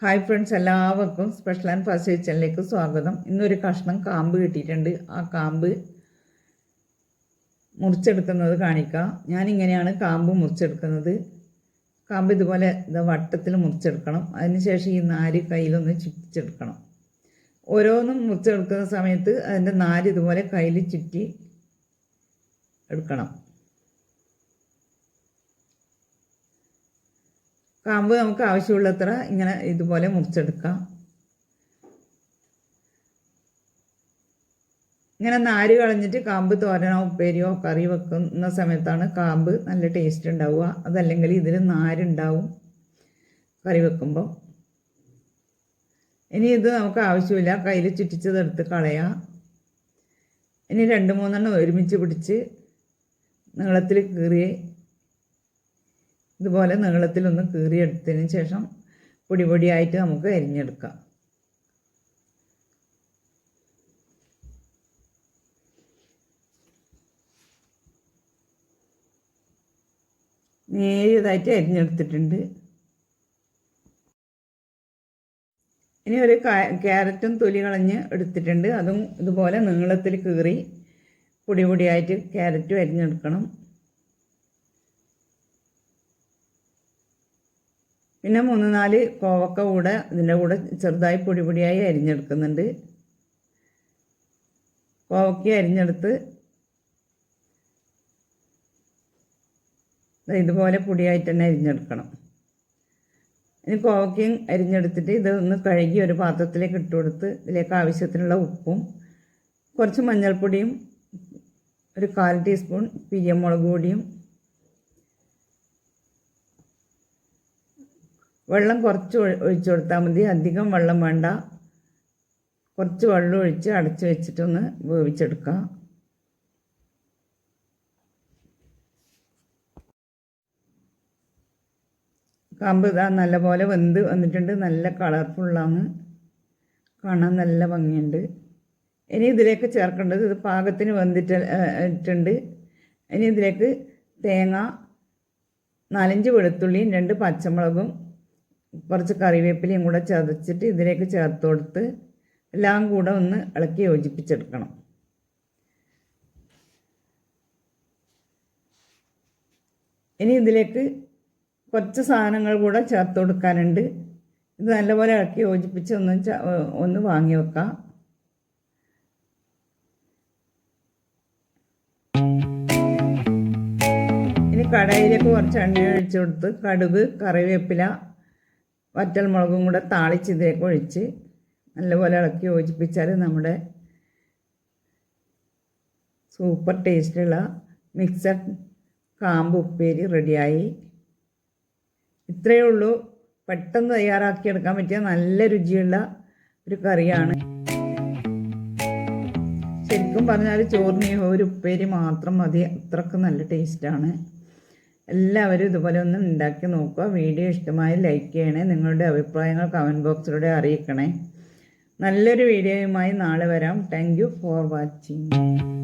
Hi friends, എല്ലാവർക്കും special and fast കിച്ചണിലേക്ക് സ്വാഗതം. ഇന്നൊരു കഷ്ണം കാമ്പ് കിട്ടിയിട്ടുണ്ട്. ആ കാമ്പ് മുറിച്ചെടുക്കുന്നത് കാണിക്കാം. ഞാനിങ്ങനെയാണ് കാമ്പ് മുറിച്ചെടുക്കുന്നത്. കാമ്പ് ഇതുപോലെ വട്ടത്തിൽ മുറിച്ചെടുക്കണം. അതിനുശേഷം ഈ നാര് കയ്യിലൊന്ന് ചുറ്റിച്ചെടുക്കണം. ഓരോന്നും മുറിച്ചെടുക്കുന്ന സമയത്ത് അതിൻ്റെ നാര് ഇതുപോലെ കയ്യിൽ ചുറ്റി എടുക്കണം. കാമ്പ് നമുക്ക് ആവശ്യമുള്ളത്ര ഇങ്ങനെ ഇതുപോലെ മുറിച്ചെടുക്കാം. ഇങ്ങനെ നാര് കളഞ്ഞിട്ട് കാമ്പ് തോരനോ ഉപ്പേരിയോ കറി വെക്കുന്ന സമയത്താണ് കാമ്പ് നല്ല ടേസ്റ്റ് ഉണ്ടാവുക. അതല്ലെങ്കിൽ ഇതിൽ നാരുണ്ടാവും കറി വെക്കുമ്പോൾ. ഇനി ഇത് നമുക്ക് ആവശ്യമില്ല, കയ്യിൽ ചുറ്റിച്ചതെടുത്ത് കളയാം. ഇനി 2-3 ഒരുമിച്ച് പിടിച്ച് നീളത്തിൽ കീറി ഇതുപോലെ നീളത്തിലൊന്ന് കീറിയെടുത്തതിന് ശേഷം പൊടി പൊടിയായിട്ട് നമുക്ക് അരിഞ്ഞെടുക്കാം. നേരിയതായിട്ട് അരിഞ്ഞെടുത്തിട്ടുണ്ട്. ഇനി ഒരു ക്യാരറ്റും തൊലി കളഞ്ഞ് എടുത്തിട്ടുണ്ട്. അതും ഇതുപോലെ നീളത്തിൽ കീറി പൊടി പൊടിയായിട്ട് ക്യാരറ്റും അരിഞ്ഞെടുക്കണം. പിന്നെ 3-4 കോവക്ക കൂടെ ഇതിൻ്റെ കൂടെ ചെറുതായി പൊടി പൊടിയായി അരിഞ്ഞെടുക്കുന്നുണ്ട്. കോവക്ക അരിഞ്ഞെടുത്ത് ഇതുപോലെ പൊടിയായിട്ട് തന്നെ അരിഞ്ഞെടുക്കണം. ഇനി കോവക്കയും അരിഞ്ഞെടുത്തിട്ട് ഇതൊന്ന് കഴുകി ഒരു പാത്രത്തിലേക്ക് ഇട്ട് കൊടുത്ത് ഇതിലേക്ക് ആവശ്യത്തിനുള്ള ഉപ്പും കുറച്ച് മഞ്ഞൾപ്പൊടിയും ഒരു 1/4 ടീസ്പൂൺ പിരിയമുളക് പൊടിയും വെള്ളം കുറച്ച് ഒഴിച്ചു കൊടുത്താൽ മതി. അധികം വെള്ളം വേണ്ട. കുറച്ച് വെള്ളം ഒഴിച്ച് അടച്ചു വെച്ചിട്ടൊന്ന് വേവിച്ചെടുക്കാം. കാമ്പ് ഇതാ നല്ലപോലെ വെന്ത് വന്നിട്ടുണ്ട്. നല്ല കളർഫുള്ളാണ്, കാണാൻ നല്ല ഭംഗിയുണ്ട്. ഇനി ഇതിലേക്ക് ചേർക്കേണ്ടത്, ഇത് പാകത്തിന് വെന്തിട്ടുണ്ട്. ഇനി ഇതിലേക്ക് തേങ്ങ, 4-5 വെളുത്തുള്ളിയും 2 പച്ചമുളകും കുറച്ച് കറിവേപ്പിലയും കൂടെ ചതച്ചിട്ട് ഇതിലേക്ക് ചേർത്ത് കൊടുത്ത് എല്ലാം കൂടെ ഒന്ന് ഇളക്കി യോജിപ്പിച്ചെടുക്കണം. ഇനി ഇതിലേക്ക് കുറച്ച് സാധനങ്ങൾ കൂടെ ചേർത്ത് കൊടുക്കാനുണ്ട്. ഇത് നല്ലപോലെ ഇളക്കി യോജിപ്പിച്ച് ഒന്ന് വാങ്ങി വെക്കാം. ഇനി കടായിലേക്ക് കുറച്ച് എണ്ണ ഒഴിച്ച് കൊടുത്ത് കടുക്, കറിവേപ്പില, വറ്റൽമുളകും കൂടെ താളിച്ച് ഇതിലേക്ക് ഒഴിച്ച് നല്ലപോലെ ഇളക്കി യോജിപ്പിച്ചാൽ നമ്മുടെ സൂപ്പർ ടേസ്റ്റുള്ള മിക്സഡ് കാമ്പ് ഉപ്പേരി റെഡിയായി. ഇത്രയേ ഉള്ളൂ. പെട്ടെന്ന് തയ്യാറാക്കിയെടുക്കാൻ പറ്റിയ നല്ല രുചിയുള്ള ഒരു കറിയാണ്. ശരിക്കും പറഞ്ഞാൽ ചോറിന് ഒരു ഉപ്പേരി മാത്രം മതി, അത്രക്ക് നല്ല ടേസ്റ്റാണ്. എല്ലാവരും ഇതുപോലെ ഒന്ന് ഉണ്ടാക്കി നോക്കുക. വീഡിയോ ഇഷ്ടമായി ലൈക്ക് ചെയ്യണേ. നിങ്ങളുടെ അഭിപ്രായങ്ങൾ കമൻറ്റ് ബോക്സിലൂടെ അറിയിക്കണേ. നല്ലൊരു വീഡിയോയുമായി നാളെ വരാം. Thank you for watching.